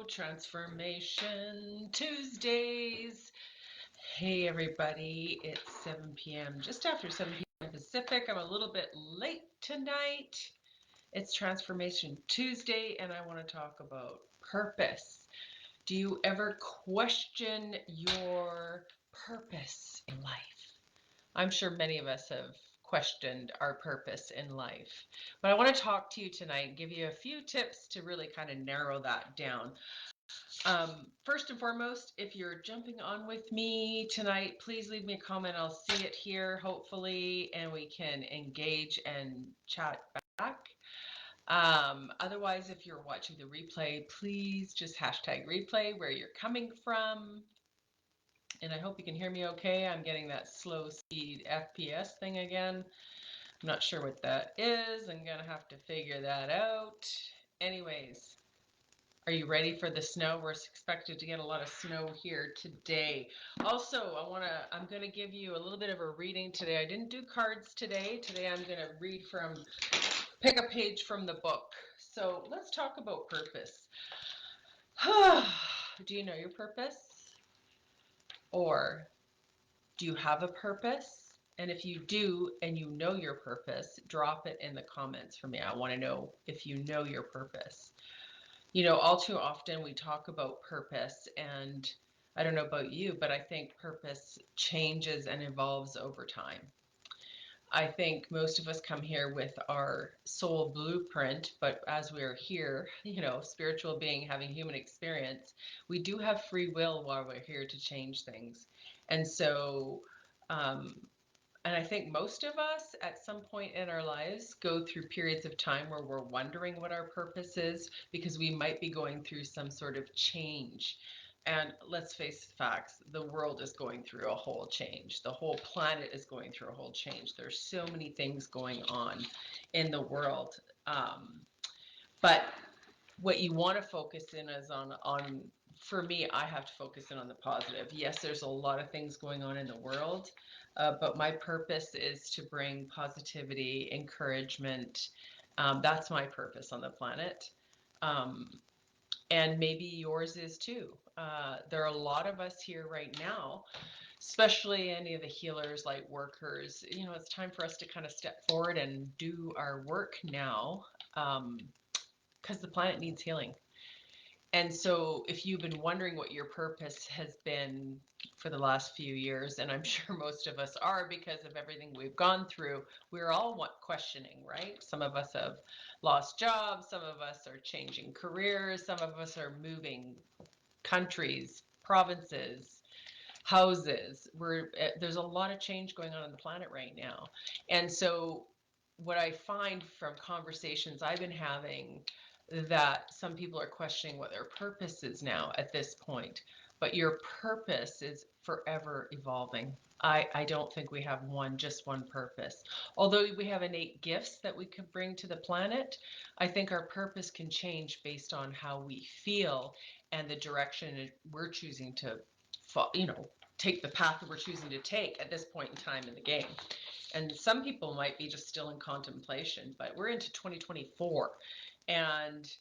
Transformation Tuesdays. Hey everybody, it's 7 p.m. Just after 7 p.m. Pacific. I'm a little bit late tonight. It's Transformation Tuesday and I want to talk about purpose. Do you ever question your purpose in life? I'm sure many of us have questioned our purpose in life. But I want to talk to you tonight and give you a few tips to really kind of narrow that down. First and foremost, if you're jumping on with me tonight, please leave me a comment. I'll see it here, hopefully, and we can engage and chat back. Otherwise, if you're watching the replay, please just hashtag replay where you're coming from. And I hope you can hear me okay. I'm getting that slow speed FPS thing again. I'm not sure what that is. I'm going to have to figure that out. Anyways. Are you ready for the snow? We're expected to get a lot of snow here today. Also, I'm going to give you a little bit of a reading today. I didn't do cards today. Today I'm going to pick a page from the book. So let's talk about purpose. Do you know your purpose? Or do you have a purpose? And if you do and you know your purpose, drop it in the comments for me. I want to know if you know your purpose. You know, all too often we talk about purpose, and I don't know about you, but I think purpose changes and evolves over time. I think most of us come here with our soul blueprint, but as we are here, you know, spiritual being having human experience, we do have free will while we're here to change things. And so, um, and I think most of us at some point in our lives go through periods of time where we're wondering what our purpose is because we might be going through some sort of change. And let's face the facts, the world is going through a whole change. The whole planet is going through a whole change. There's so many things going on in the world. But what you want to focus in is on for me, I have to focus in on the positive. Yes, there's a lot of things going on in the world, but my purpose is to bring positivity, encouragement. That's my purpose on the planet. Um, and maybe yours is too. There are a lot of us here right now, especially any of the healers, light workers. You know, it's time for us to kind of step forward and do our work now, because the planet needs healing. And so if you've been wondering what your purpose has been for the last few years, and I'm sure most of us are because of everything we've gone through, we're all questioning, right? Some of us have lost jobs, some of us are changing careers, some of us are moving countries, provinces, houses. There's a lot of change going on the planet right now. And so what I find from conversations I've been having, that some people are questioning what their purpose is now at this point, but your purpose is forever evolving. I don't think we have just one purpose. Although we have innate gifts that we can bring to the planet, I think our purpose can change based on how we feel and the direction we're choosing to, you know, take the path that we're choosing to take at this point in time in the game. And some people might be just still in contemplation, but we're into 2024. And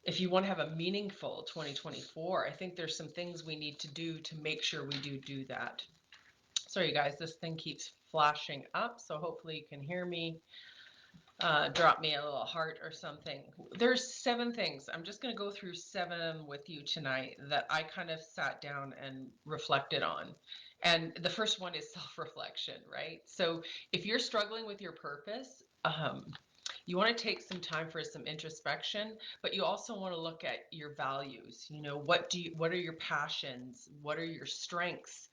if you want to have a meaningful 2024, I think there's some things we need to do to make sure we do that. Sorry, guys, this thing keeps flashing up, so hopefully you can hear me. Drop me a little heart or something. There's 7 things. I'm just going to go through 7 with you tonight that I kind of sat down and reflected on. And the first one is self-reflection, right? So if you're struggling with your purpose, you want to take some time for some introspection, but you also want to look at your values. You know, what are your passions? What are your strengths?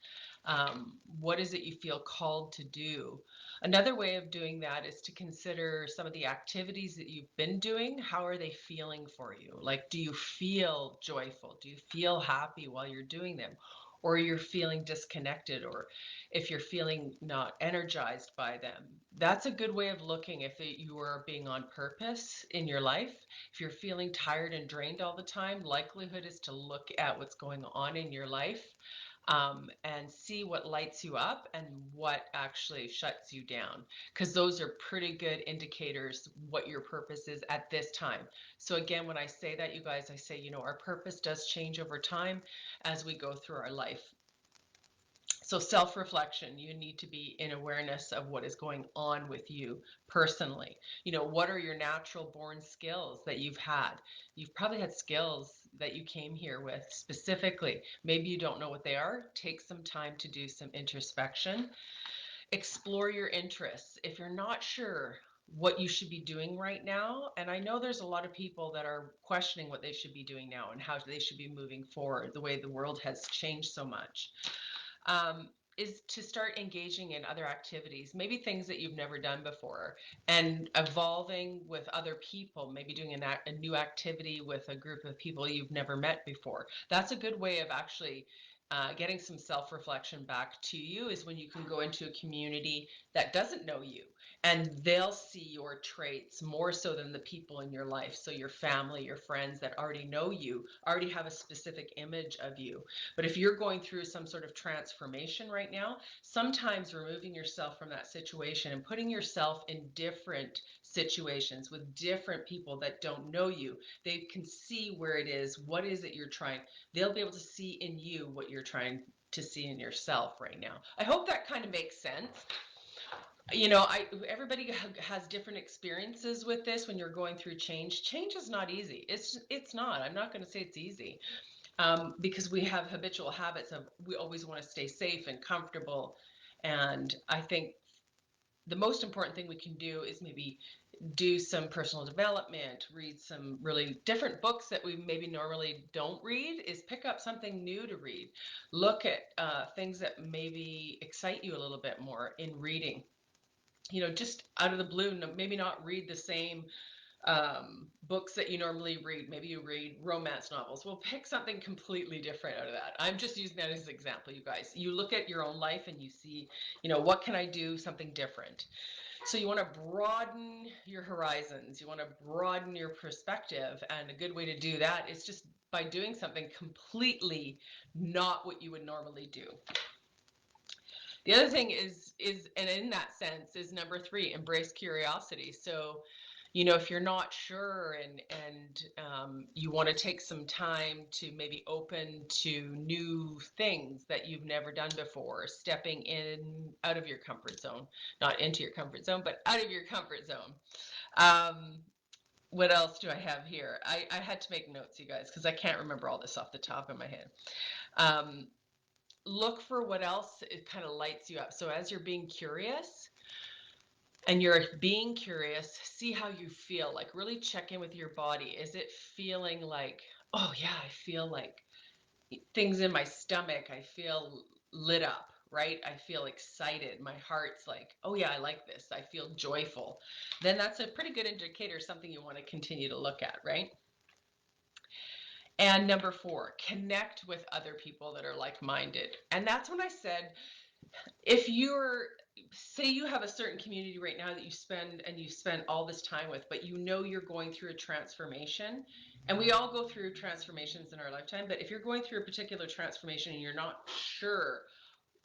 What is it you feel called to do? Another way of doing that is to consider some of the activities that you've been doing. How are they feeling for you? Like, do you feel joyful? Do you feel happy while you're doing them? Or you're feeling disconnected, or if you're feeling not energized by them. That's a good way of looking if you are being on purpose in your life. If you're feeling tired and drained all the time, likelihood is to look at what's going on in your life. and see what lights you up and what actually shuts you down, because those are pretty good indicators what your purpose is at this time. So again, when I say that, you guys, I say, our purpose does change over time as we go through our life. So self-reflection, you need to be in awareness of what is going on with you personally. What are your natural born skills that you've had? You've probably had skills that you came here with specifically. Maybe you don't know what they are. Take some time to do some introspection. Explore your interests. If you're not sure what you should be doing right now, and I know there's a lot of people that are questioning what they should be doing now and how they should be moving forward, the way the world has changed so much, is to start engaging in other activities, maybe things that you've never done before, and evolving with other people, maybe doing a new activity with a group of people you've never met before. That's a good way of actually getting some self-reflection back to you, is when you can go into a community that doesn't know you, and they'll see your traits more so than the people in your life. So your family, your friends that already know you, already have a specific image of you. But if you're going through some sort of transformation right now, sometimes removing yourself from that situation and putting yourself in different situations with different people that don't know you, they can see where it is, what is it you're trying, they'll be able to see in you what you're trying to see in yourself right now. I hope that kind of makes sense. Everybody has different experiences with this. When you're going through change, change is not easy. It's not. I'm not going to say it's easy, because we have habitual habits of, we always want to stay safe and comfortable. And I think the most important thing we can do is maybe do some personal development, read some really different books that we maybe normally don't read, is pick up something new to read. Look at things that maybe excite you a little bit more in reading. Just out of the blue, maybe not read the same books that you normally read. Maybe you read romance novels. Well, pick something completely different out of that. I'm just using that as an example, you guys. You look at your own life and you see, what can I do something different? So you want to broaden your horizons. You want to broaden your perspective. And a good way to do that is just by doing something completely not what you would normally do. The other thing is, and in that sense, is number 3, embrace curiosity. So, if you're not sure, and you want to take some time to maybe open to new things that you've never done before, stepping in out of your comfort zone, not into your comfort zone, but out of your comfort zone. What else do I have here? I had to make notes, you guys, because I can't remember all this off the top of my head. Look for what else it kind of lights you up. So as you're being curious, see how you feel. Like, really check in with your body. Is it feeling like, oh yeah, I feel like things in my stomach, I feel lit up, right? I feel excited. My heart's like, oh yeah, I like this. I feel joyful. Then that's a pretty good indicator, something you want to continue to look at, right? And number 4, connect with other people that are like-minded. And that's when I said, if say you have a certain community right now that you spend all this time with, but you're going through a transformation, and we all go through transformations in our lifetime, but if you're going through a particular transformation and you're not sure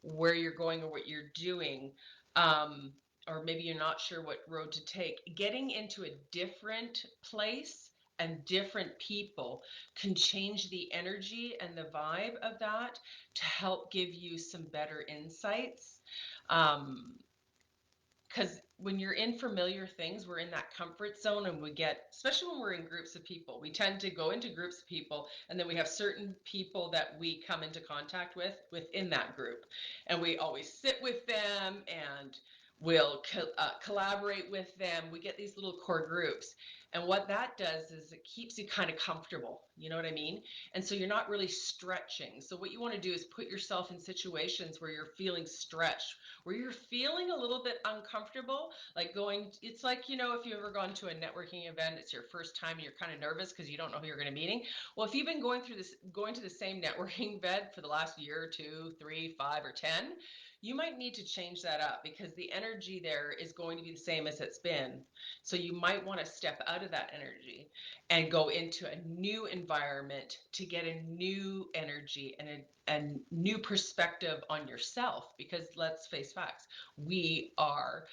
where you're going or what you're doing, or maybe you're not sure what road to take, getting into a different place and different people can change the energy and the vibe of that to help give you some better insights. Because when you're in familiar things, we're in that comfort zone, and especially when we're in groups of people, we tend to go into groups of people, and then we have certain people that we come into contact with within that group, and we always sit with them, and we'll collaborate with them. We get these little core groups, and what that does is it keeps you kind of comfortable. You know what I mean? And so you're not really stretching. So what you want to do is put yourself in situations where you're feeling stretched, where you're feeling a little bit uncomfortable, like it's like, if you've ever gone to a networking event, it's your first time and you're kind of nervous because you don't know who you're going to be meeting. Well, if you've been going to the same networking event for the last year or 2, 3, 5, or 10, you might need to change that up because the energy there is going to be the same as it's been. So you might want to step out of that energy and go into a new environment to get a new energy and a new perspective on yourself. Because let's face facts, we are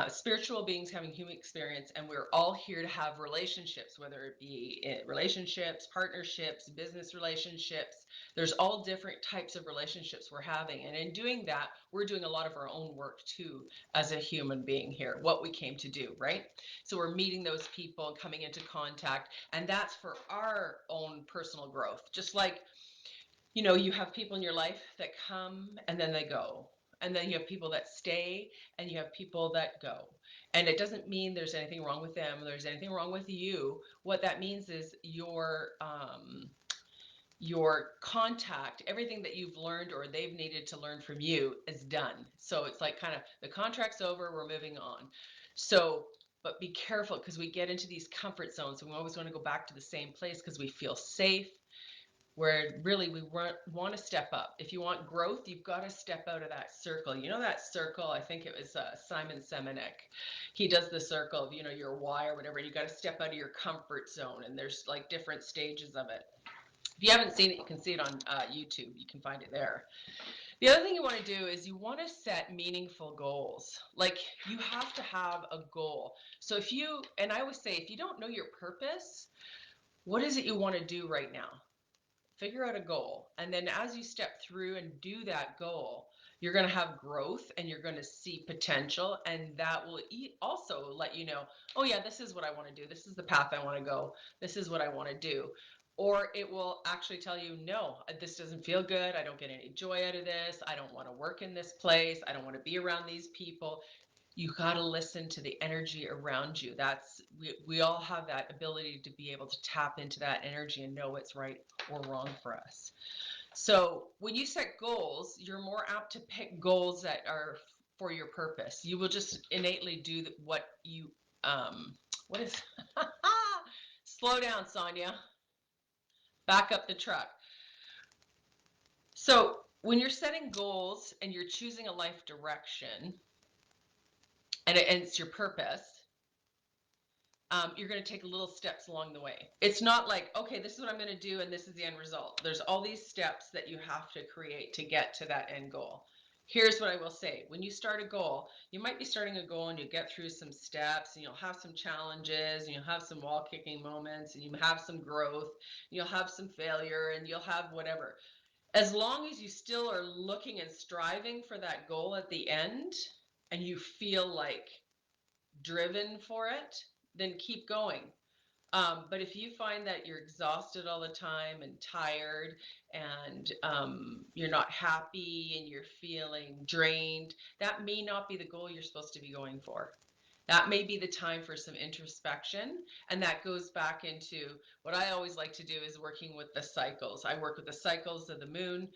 spiritual beings having human experience, and we're all here to have relationships, whether it be relationships, partnerships, business relationships. There's all different types of relationships we're having, and in doing that, we're doing a lot of our own work too as a human being here, what we came to do, right? So we're meeting those people, coming into contact, and that's for our own personal growth. Just like, you have people in your life that come and then they go. And then you have people that stay and you have people that go. And it doesn't mean there's anything wrong with them, there's anything wrong with you. What that means is your contact, everything that you've learned or they've needed to learn from you is done. So it's like kind of the contract's over, we're moving on. So, but be careful because we get into these comfort zones and we always want to go back to the same place because we feel safe, where really we want to step up. If you want growth, you've got to step out of that circle. You know that circle, I think it was Simon Sinek. He does the circle of, your why or whatever. You got to step out of your comfort zone, and there's like different stages of it. If you haven't seen it, you can see it on YouTube. You can find it there. The other thing you want to do is you want to set meaningful goals. Like, you have to have a goal. So and I always say, if you don't know your purpose, what is it you want to do right now? Figure out a goal. And then as you step through and do that goal, you're going to have growth and you're going to see potential. And that will also let you know, oh, yeah, this is what I want to do. This is the path I want to go. This is what I want to do. Or it will actually tell you, no, this doesn't feel good. I don't get any joy out of this. I don't want to work in this place. I don't want to be around these people. You got to listen to the energy around you. We all have that ability to be able to tap into that energy and know what's right or wrong for us. So when you set goals, you're more apt to pick goals that are for your purpose. You will just innately do what you what is slow down, Sonia. Back up the truck. So when you're setting goals and you're choosing a life direction, and it's your purpose, you're going to take little steps along the way. It's not like, okay, this is what I'm going to do and this is the end result. There's all these steps that you have to create to get to that end goal. Here's what I will say. When you start a goal, you might be starting a goal and you get through some steps and you'll have some challenges and you'll have some wall kicking moments and you have some growth, and you'll have some failure and you'll have whatever. As long as you still are looking and striving for that goal at the end and you feel like driven for it, then keep going. But if you find that you're exhausted all the time and tired and you're not happy and you're feeling drained, that may not be the goal you're supposed to be going for. That may be the time for some introspection. And that goes back into what I always like to do is working with the cycles. I work with the cycles of the moon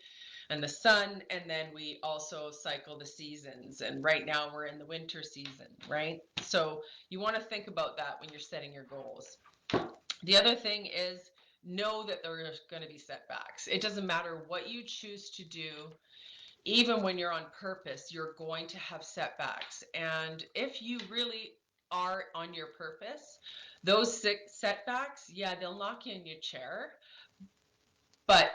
and the sun, and then we also cycle the seasons. And right now we're in the winter season, right? So you want to think about that when you're setting your goals. The other thing is, know that there are going to be setbacks. It doesn't matter what you choose to do. Even when you're on purpose, you're going to have setbacks. And if you really are on your purpose, those setbacks, yeah, they'll knock you in your chair. But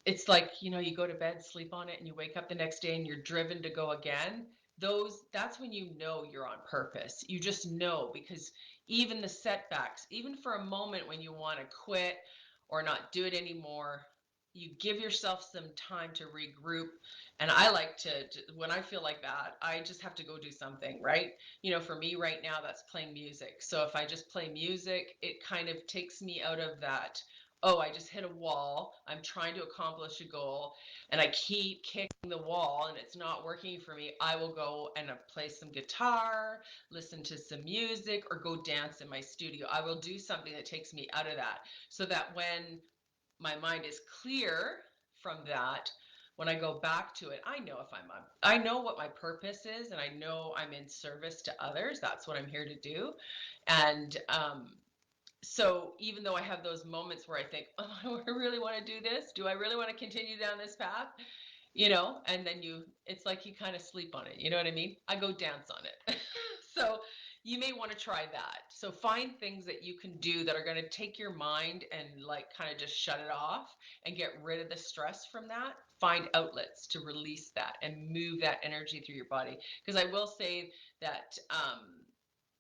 it's like, you go to bed, sleep on it, and you wake up the next day and you're driven to go again. That's when you know you're on purpose. You just know, because even the setbacks, even for a moment when you want to quit or not do it anymore, you give yourself some time to regroup. And I like when I feel like that, I just have to go do something, right? For me right now, that's playing music. So if I just play music, it kind of takes me out of that, oh, I just hit a wall, I'm trying to accomplish a goal, and I keep kicking the wall and it's not working for me. I will go and play some guitar, listen to some music, or go dance in my studio. I will do something that takes me out of that, so that when my mind is clear from that, when I go back to it, I know I know what my purpose is, and I know I'm in service to others. That's what I'm here to do. And so even though I have those moments where I think, oh, do I really want to do this? Do I really want to continue down this path? and then it's like you kind of sleep on it. You know what I mean? I go dance on it. So you may want to try that. So find things that you can do that are going to take your mind and like kind of just shut it off and get rid of the stress from that. Find outlets to release that and move that energy through your body. Because I will say that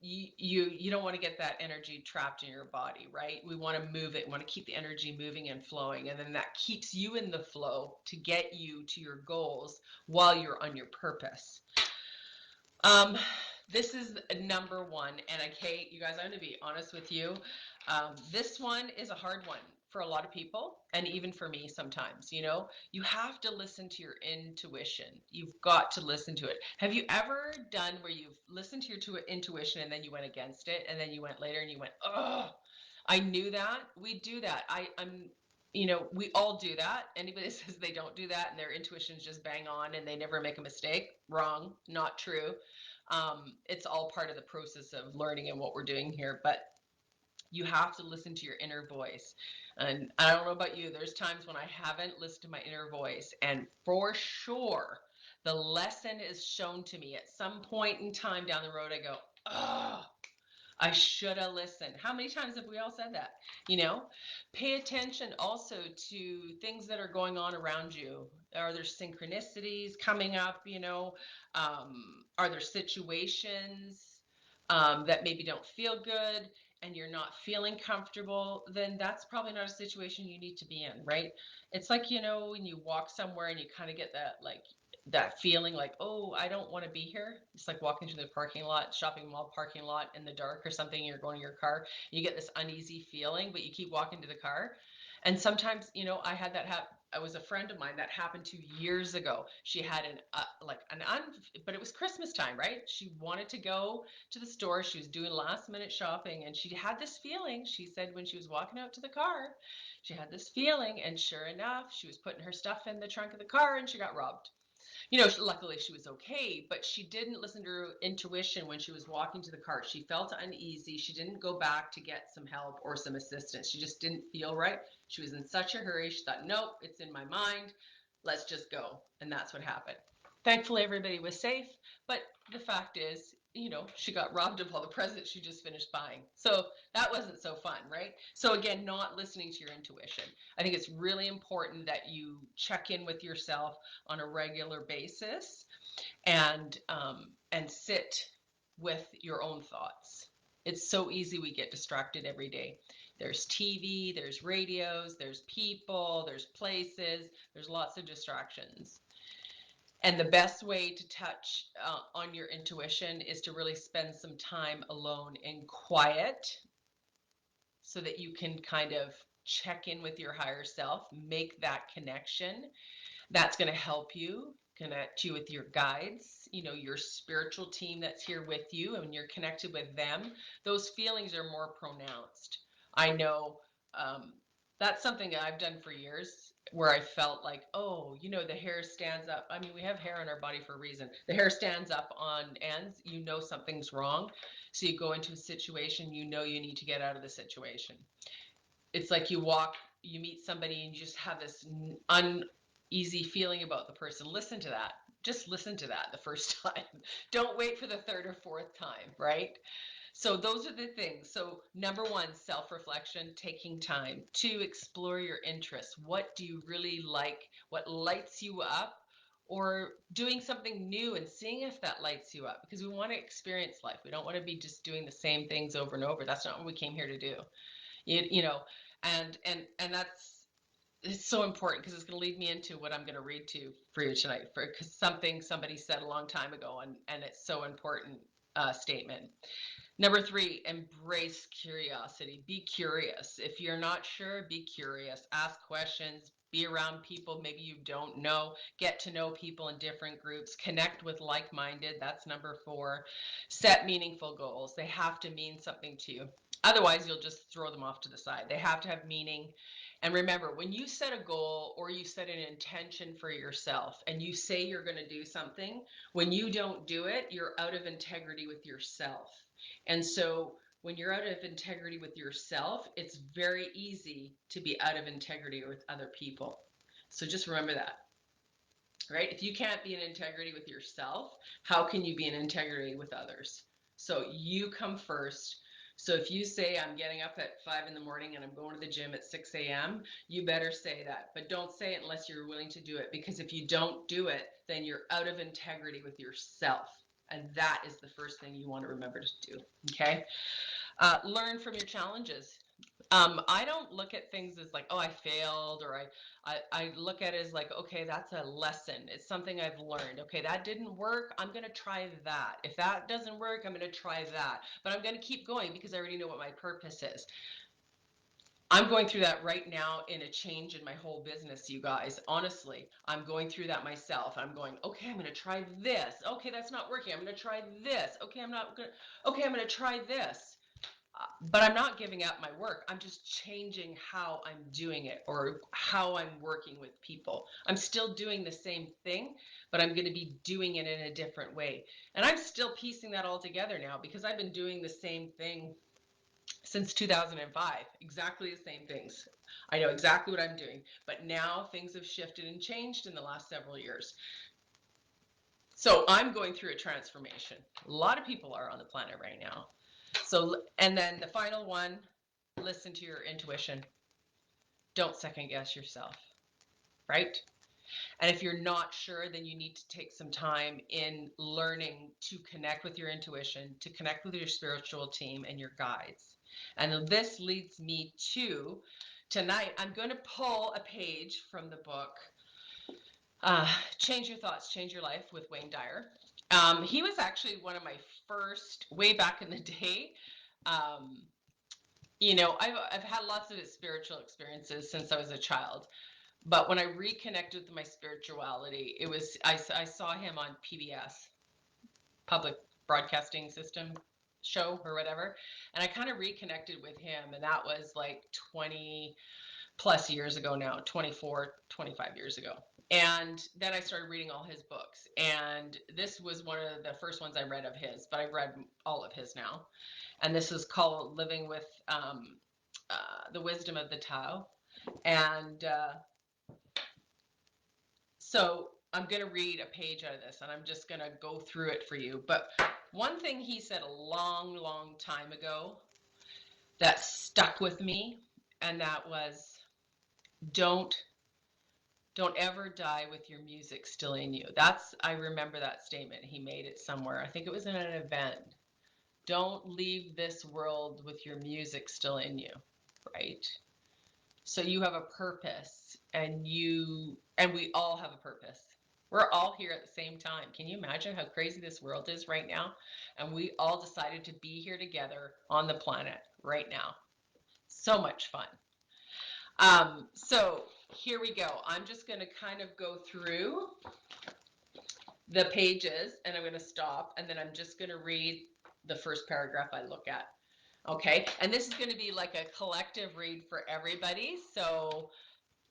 you don't want to get that energy trapped in your body, right? We want to move it, we want to keep the energy moving and flowing, and then that keeps you in the flow to get you to your goals while you're on your purpose. um this is number one, and okay, you guys, I'm going to be honest with you. This one is a hard one for a lot of people, and even for me sometimes. You have to listen to your intuition. You've got to listen to it. Have you ever done where you've listened to your intuition and then you went against it, and then you went later and you went, oh, I knew that? We do that. We all do that. Anybody that says they don't do that and their intuition is just bang on and they never make a mistake, wrong, not true. It's all part of the process of learning and what we're doing here. But you have to listen to your inner voice. And I don't know about you, there's times when I haven't listened to my inner voice, and for sure, the lesson is shown to me at some point in time down the road. I go, oh, I should have listened. How many times have we all said that? Pay attention also to things that are going on around you. Are there synchronicities coming up? Are there situations that maybe don't feel good and you're not feeling comfortable? Then that's probably not a situation you need to be in, right? It's like, when you walk somewhere and you kind of get that feeling like, oh, I don't want to be here. It's like walking through the parking lot, shopping mall parking lot in the dark or something. You're going to your car, you get this uneasy feeling, but you keep walking to the car. And sometimes, I had that happen. It was a friend of mine that happened to years ago. She had but it was Christmas time, right? She wanted to go to the store. She was doing last minute shopping, and she had this feeling. She said when she was walking out to the car, she had this feeling, and sure enough, she was putting her stuff in the trunk of the car and she got robbed. Luckily she was okay, but she didn't listen to her intuition when she was walking to the car. She felt uneasy. She didn't go back to get some help or some assistance. She just didn't feel right. She was in such a hurry. She thought, nope, it's in my mind. Let's just go. And that's what happened. Thankfully, everybody was safe. But the fact is, she got robbed of all the presents she just finished buying. So that wasn't so fun, right? So again, not listening to your intuition. I think it's really important that you check in with yourself on a regular basis, and sit with your own thoughts. It's so easy, we get distracted every day. There's TV, there's radios, there's people, there's places, there's lots of distractions. And the best way to touch on your intuition is to really spend some time alone in quiet, so that you can kind of check in with your higher self, make that connection. That's going to help you connect you with your guides, your spiritual team that's here with you, and when you're connected with them, those feelings are more pronounced. I know, that's something I've done for years, where I felt like, oh, the hair stands up. I mean, we have hair on our body for a reason. The hair stands up on ends, something's wrong. So you go into a situation, you need to get out of the situation. It's like you meet somebody and you just have this uneasy feeling about the person. Listen to that. Just listen to that the first time. Don't wait for the third or fourth time, right? So those are the things. So number one, self-reflection, taking time. Two, explore your interests. What do you really like? What lights you up? Or doing something new and seeing if that lights you up, because we want to experience life. We don't want to be just doing the same things over and over. That's not what we came here to do. You know, and that's, it's so important, because it's going to lead me into what I'm going to read to for you tonight, because somebody said a long time ago, and it's so important statement. Number three, embrace curiosity. Be curious. If you're not sure, be curious. Ask questions. Be around people maybe you don't know. Get to know people in different groups. Connect with like-minded. That's number four. Set meaningful goals. They have to mean something to you. Otherwise, you'll just throw them off to the side. They have to have meaning. And remember, when you set a goal or you set an intention for yourself and you say you're going to do something, when you don't do it, you're out of integrity with yourself. And so when you're out of integrity with yourself, it's very easy to be out of integrity with other people. So just remember that. right? If you can't be in integrity with yourself, how can you be in integrity with others? So you come first. So if you say, I'm getting up at 5 in the morning and I'm going to the gym at 6 a.m., you better say that. But don't say it unless you're willing to do it, because if you don't do it, then you're out of integrity with yourself. And that is the first thing you want to remember to do. Okay. Learn from your challenges. I don't look at things as like, oh, I failed, or I look at it as like, okay, that's a lesson. It's something I've learned. Okay, that didn't work. I'm going to try that. If that doesn't work, I'm going to try that. But I'm going to keep going because I already know what my purpose is. I'm going through that right now in a change in my whole business, you guys. Honestly, I'm going through that myself. I'm going, okay, I'm going to try this. Okay, that's not working. I'm going to try this. Okay, I'm going to try this. But I'm not giving up my work. I'm just changing how I'm doing it or how I'm working with people. I'm still doing the same thing, but I'm going to be doing it in a different way. And I'm still piecing that all together now because I've been doing the same thing since 2005, exactly the same things. I know exactly what I'm doing, but now things have shifted and changed in the last several years. So I'm going through a transformation. A lot of people are on the planet right now. So, and then the final one, listen to your intuition. Don't second guess yourself, right? And if you're not sure, then you need to take some time in learning to connect with your intuition, to connect with your spiritual team and your guides. And this leads me to tonight, I'm going to pull a page from the book, Change Your Thoughts, Change Your Life with Wayne Dyer. He was actually one of my first, way back in the day. You know, I've had lots of spiritual experiences since I was a child. But when I reconnected with my spirituality, it was I saw him on PBS, Public Broadcasting System show or whatever, and I kind of reconnected with him, and that was like 20 plus years ago now, 24, 25 years ago. And then I started reading all his books, and this was one of the first ones I read of his, but I've read all of his now. And this is called Living with the Wisdom of the Tao. And so I'm going to read a page out of this, and I'm just going to go through it for you. But one thing he said a long, long time ago that stuck with me, and that was, don't ever die with your music still in you. I remember that statement. He made it somewhere. I think it was in an event. Don't leave this world with your music still in you, right? So you have a purpose, and we all have a purpose. We're all here at the same time. Can you imagine how crazy this world is right now? And we all decided to be here together on the planet right now. So much fun. So here we go. I'm just going to kind of go through the pages, and I'm going to stop, and then I'm just going to read the first paragraph I look at. Okay, and this is going to be like a collective read for everybody. So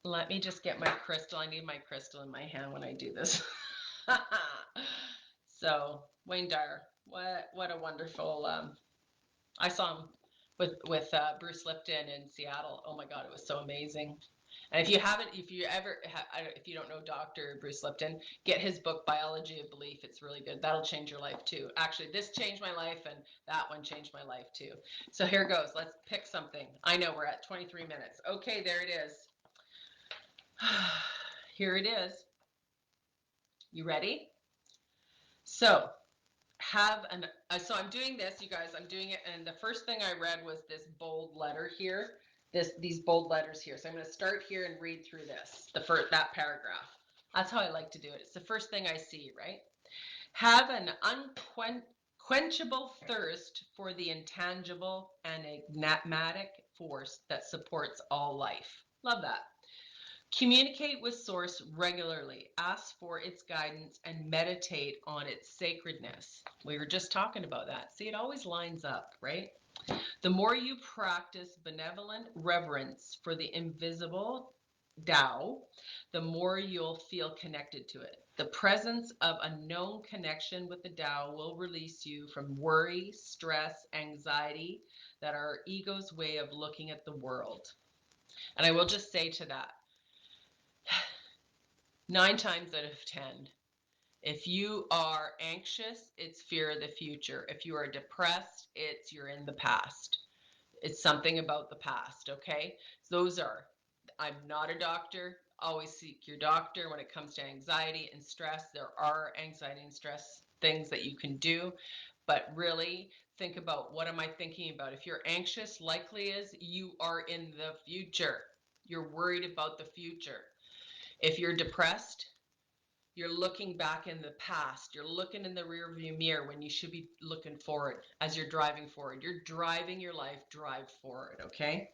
let me just get my crystal. I need my crystal in my hand when I do this. So Wayne Dyer, what a wonderful. I saw him with Bruce Lipton in Seattle. Oh my God, it was so amazing. And if you haven't, if you don't know Dr. Bruce Lipton, get his book Biology of Belief. It's really good. That'll change your life too. Actually, this changed my life, and that one changed my life too. So here goes. Let's pick something. I know we're at 23 minutes. Okay, there it is. Here it is. You ready? So so I'm doing this, you guys. I'm doing it, and the first thing I read was this bold letter here. These bold letters here. So I'm going to start here and read through this. That paragraph. That's how I like to do it. It's the first thing I see, right? Have an unquenchable thirst for the intangible and enigmatic force that supports all life. Love that. Communicate with Source regularly, ask for its guidance, and meditate on its sacredness. We were just talking about that. See, it always lines up, right? The more you practice benevolent reverence for the invisible Tao, the more you'll feel connected to it. The presence of a known connection with the Tao will release you from worry, stress, anxiety that are our ego's way of looking at the world. And I will just say to that, 9 times out of 10, if you are anxious, it's fear of the future. If you are depressed, it's you're in the past. It's something about the past, okay? Those are, I'm not a doctor. Always seek your doctor when it comes to anxiety and stress. There are anxiety and stress things that you can do, but really think about, what am I thinking about? If you're anxious, likely is you are in the future. You're worried about the future. If you're depressed, you're looking back in the past. You're looking in the rearview mirror when you should be looking forward as you're driving forward. You're driving your life, drive forward, okay?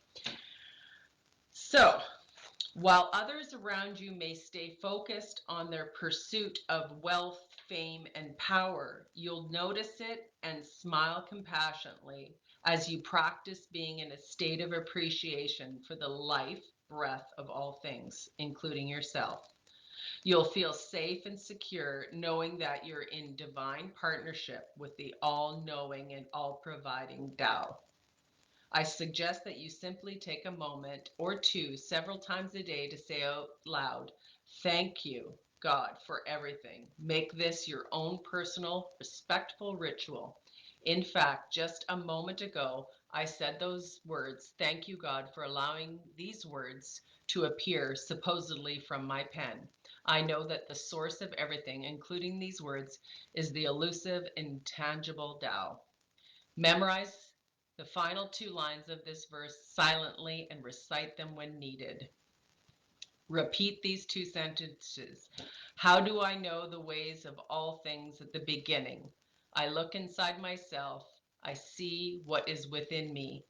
So, while others around you may stay focused on their pursuit of wealth, fame, and power, you'll notice it and smile compassionately as you practice being in a state of appreciation for the life, breath of all things, including yourself. You'll feel safe and secure knowing that you're in divine partnership with the all-knowing and all-providing Tao. I suggest that you simply take a moment or two several times a day to say out loud, "Thank you, God, for everything." Make this your own personal, respectful ritual. In fact, just a moment ago, I said those words, "Thank you, God, for allowing these words to appear supposedly from my pen." I know that the source of everything, including these words, is the elusive, intangible Tao. Memorize the final 2 lines of this verse silently and recite them when needed. Repeat these 2 sentences. How do I know the ways of all things at the beginning? I look inside myself. I see what is within me.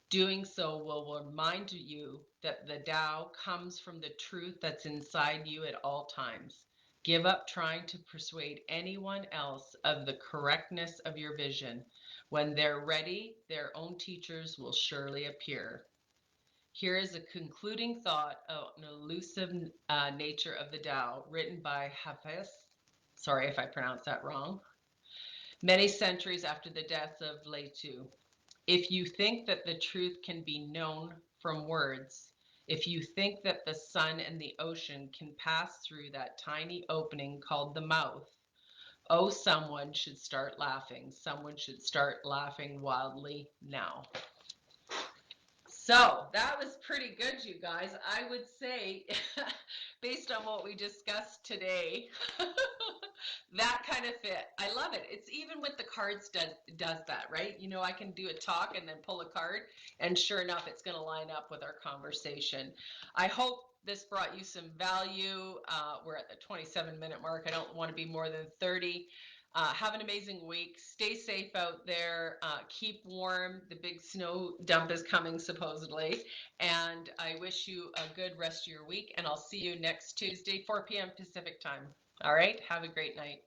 Doing so will remind you that the Tao comes from the truth that's inside you at all times. Give up trying to persuade anyone else of the correctness of your vision. When they're ready, their own teachers will surely appear. Here is a concluding thought on an elusive nature of the Tao, written by Hafiz. Sorry if I pronounced that wrong. Many centuries after the death of Lao Tzu. If you think that the truth can be known from words, if you think that the sun and the ocean can pass through that tiny opening called the mouth, oh, someone should start laughing. Someone should start laughing wildly now. So that was pretty good, you guys. I would say, based on what we discussed today, that kind of fit. I love it. It's even with the cards does that, right? You know, I can do a talk and then pull a card, and sure enough, it's going to line up with our conversation. I hope this brought you some value. We're at the 27-minute mark. I don't want to be more than 30. Have an amazing week. Stay safe out there. Keep warm. The big snow dump is coming, supposedly. And I wish you a good rest of your week. And I'll see you next Tuesday, 4 p.m. Pacific time. All right. Have a great night.